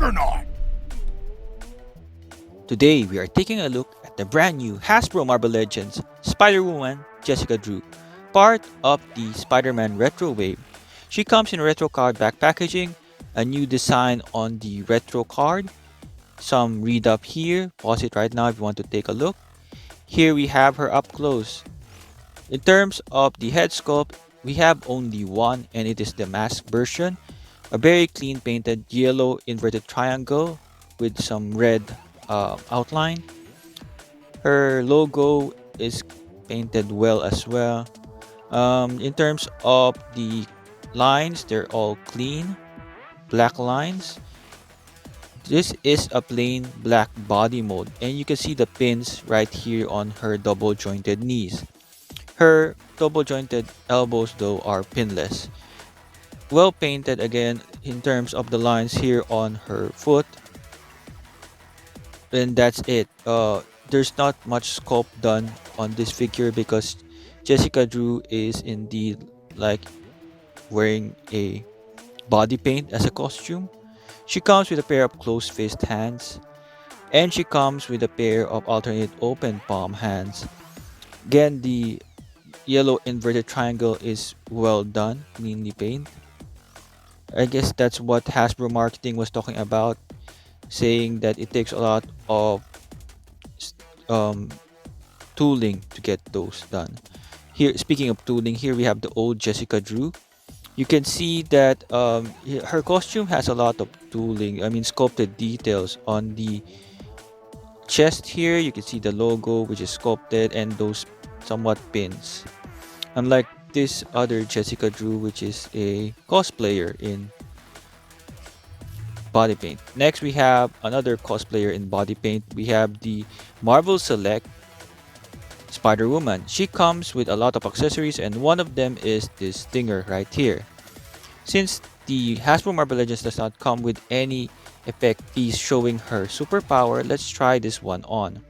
juggernaut! Today, we are taking a look at the brand new Hasbro Marvel Legends Spider-Woman Jessica Drew, part of the Spider-Man Retro Wave. She comes in retro card back packaging, a new design on the retro card, some read up here, pause it right now if you want to take a look. Here we have her up close. In terms of the head sculpt, we have only one and it is the mask version, a very clean painted yellow inverted triangle with some red outline. Her logo is painted well as well. In terms of the lines, they're all clean, black lines. This is a plain black body mode, and you can see the pins right here on her double jointed knees. Her double jointed elbows, though, are pinless. Well painted again in terms of the lines here on her foot, and that's it. There's not much sculpt done on this figure because Jessica Drew is indeed like wearing a body paint as a costume. She comes with a pair of closed fist hands, and she comes with a pair of alternate open palm hands. Again, the yellow inverted triangle is well done, cleanly painted. I guess that's what Hasbro marketing was talking about, saying that it takes a lot of um, tooling to get those done. Here, speaking of tooling, here we have the old Jessica Drew. You can see that her costume has a lot of tooling. I mean, sculpted details on the chest here. You can see the logo, which is sculpted, and those somewhat pins. Unlike this other Jessica Drew, which is a cosplayer in body paint. Next, we have another cosplayer in body paint. We have the Marvel Select Spider-Woman. She comes with a lot of accessories, and one of them is this stinger right here. Since the Hasbro Marvel Legends does not come with any effect piece showing her superpower, let's try this one on.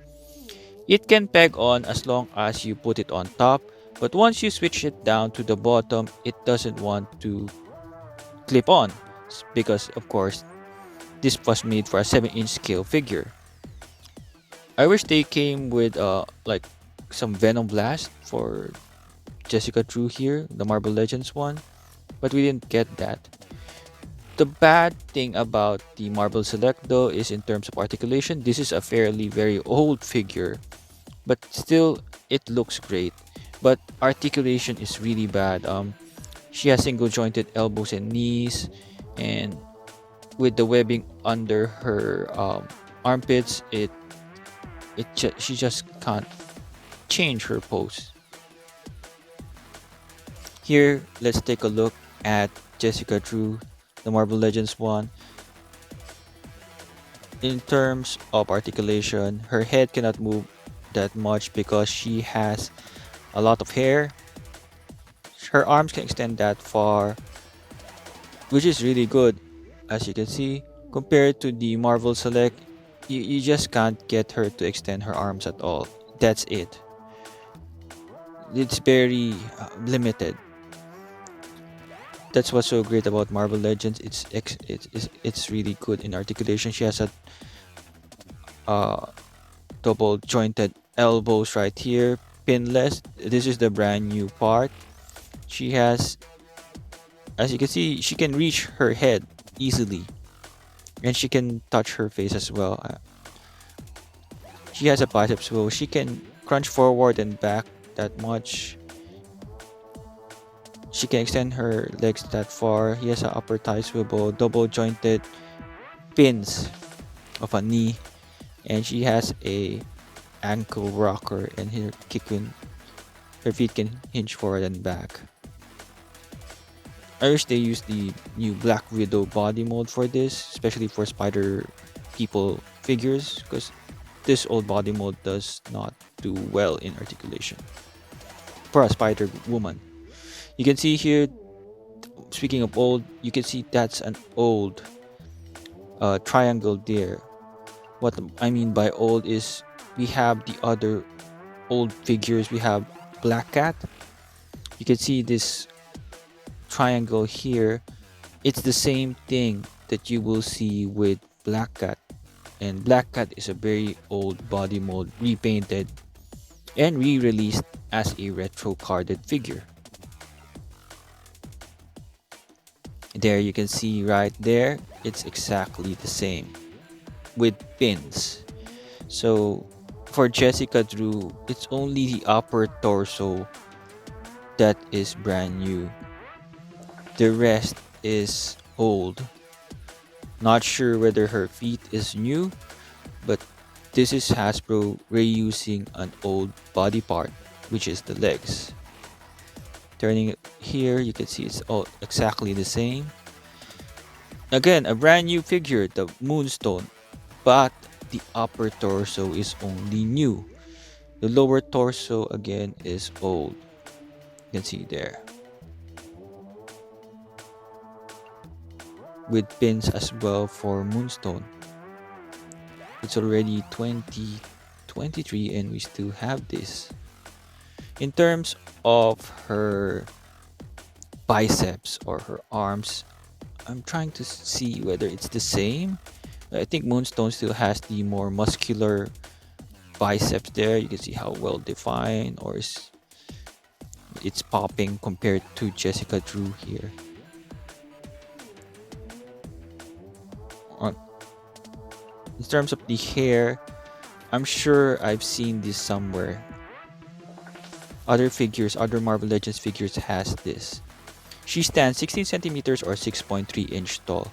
It can peg on as long as you put it on top, but once you switch it down to the bottom, it doesn't want to clip on because, of course, this was made for a 7-inch scale figure. I wish they came with like some Venom Blast for Jessica Drew here, the Marvel Legends one, but we didn't get that. The bad thing about the Marvel Select though is in terms of articulation, this is a fairly very old figure, but still it looks great. But articulation is really bad. She has single jointed elbows and knees, and with the webbing under her armpits, she just can't change her pose. Here, let's take a look at Jessica Drew, the Marvel Legends one. In terms of articulation, her head cannot move that much because she has a lot of hair. Her arms can extend that far, which is really good. As you can see, compared to the Marvel Select, you just can't get her to extend her arms at all. That's it. It's very limited. That's what's so great about Marvel Legends. It's really good in articulation. She has a double jointed elbows right here, pinless. This is the brand new part. She has, as you can see, she can reach her head easily, and she can touch her face as well. She has a bicep swivel. She can crunch forward and back that much. She can extend her legs that far. He has an upper thigh swivel, double jointed pins of a knee, and she has a ankle rocker, and her feet can hinge forward and back. I wish they used the new Black Widow body mode for this, especially for Spider People figures, because this old body mode does not do well in articulation for a Spider Woman. You can see here, speaking of old, you can see that's an old triangle there. What I mean by old is we have the other old figures. We have Black Cat. You can see this triangle here. It's the same thing that you will see with Black Cat. And Black Cat is a very old body mold repainted and re-released as a retro carded figure. There you can see right there, it's exactly the same with pins. So for Jessica Drew, it's only the upper torso that is brand new. The rest is old. Not sure whether her feet is new, but this is Hasbro reusing an old body part, which is the legs. Turning it here, you can see it's all exactly the same. Again, a brand new figure, the Moonstone, but the upper torso is only new. The lower torso again is old. You can see there. With pins as well for Moonstone. It's already 2023 and we still have this. In terms of her biceps or her arms, I'm trying to see whether it's the same. I think Moonstone still has the more muscular biceps there. You can see how well defined or it's popping compared to Jessica Drew here. In terms of the hair, I'm sure I've seen this somewhere. Other figures, other Marvel Legends figures has this. She stands 16 centimeters or 6.3 inch tall.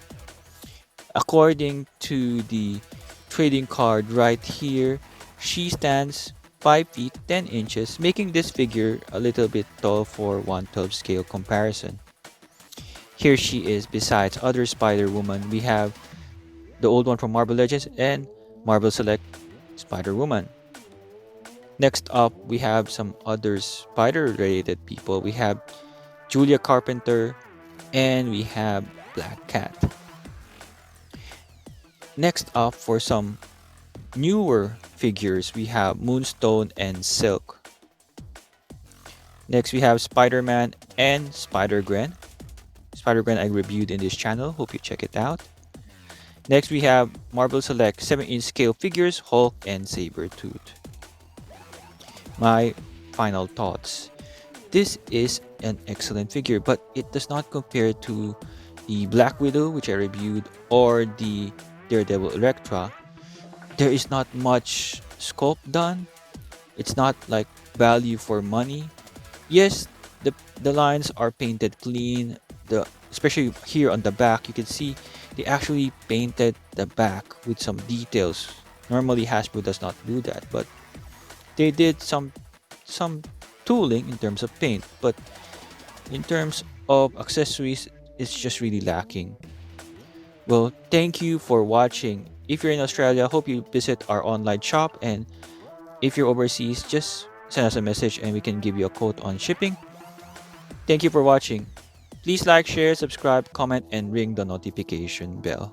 According to the trading card right here, she stands 5 feet 10 inches, making this figure a little bit tall for 1/12 scale comparison. Here she is besides other Spider-Woman. We have the old one from Marvel Legends and Marvel Select Spider-Woman. Next up, we have some other spider-related people. We have Julia Carpenter and we have Black Cat. Next up, for some newer figures, we have Moonstone and Silk. Next, we have Spider-Man and Spider-Gwen. Spider-Gwen I reviewed in this channel. Hope you check it out. Next, we have Marvel Select 7-inch scale figures, Hulk and Sabretooth. My final thoughts. This is an excellent figure, but it does not compare to the Black Widow, which I reviewed, or the Daredevil Electra. There is not much sculpt done. It's not like value for money. Yes, the lines are painted clean. Especially here on the back, you can see they actually painted the back with some details. Normally Hasbro does not do that, but they did some tooling in terms of paint, but in terms of accessories, it's just really lacking. Well, thank you for watching. If you're in Australia, hope you visit our online shop, and if you're overseas, just send us a message and we can give you a quote on shipping. Thank you for watching. Please like, share, subscribe, comment, and ring the notification bell.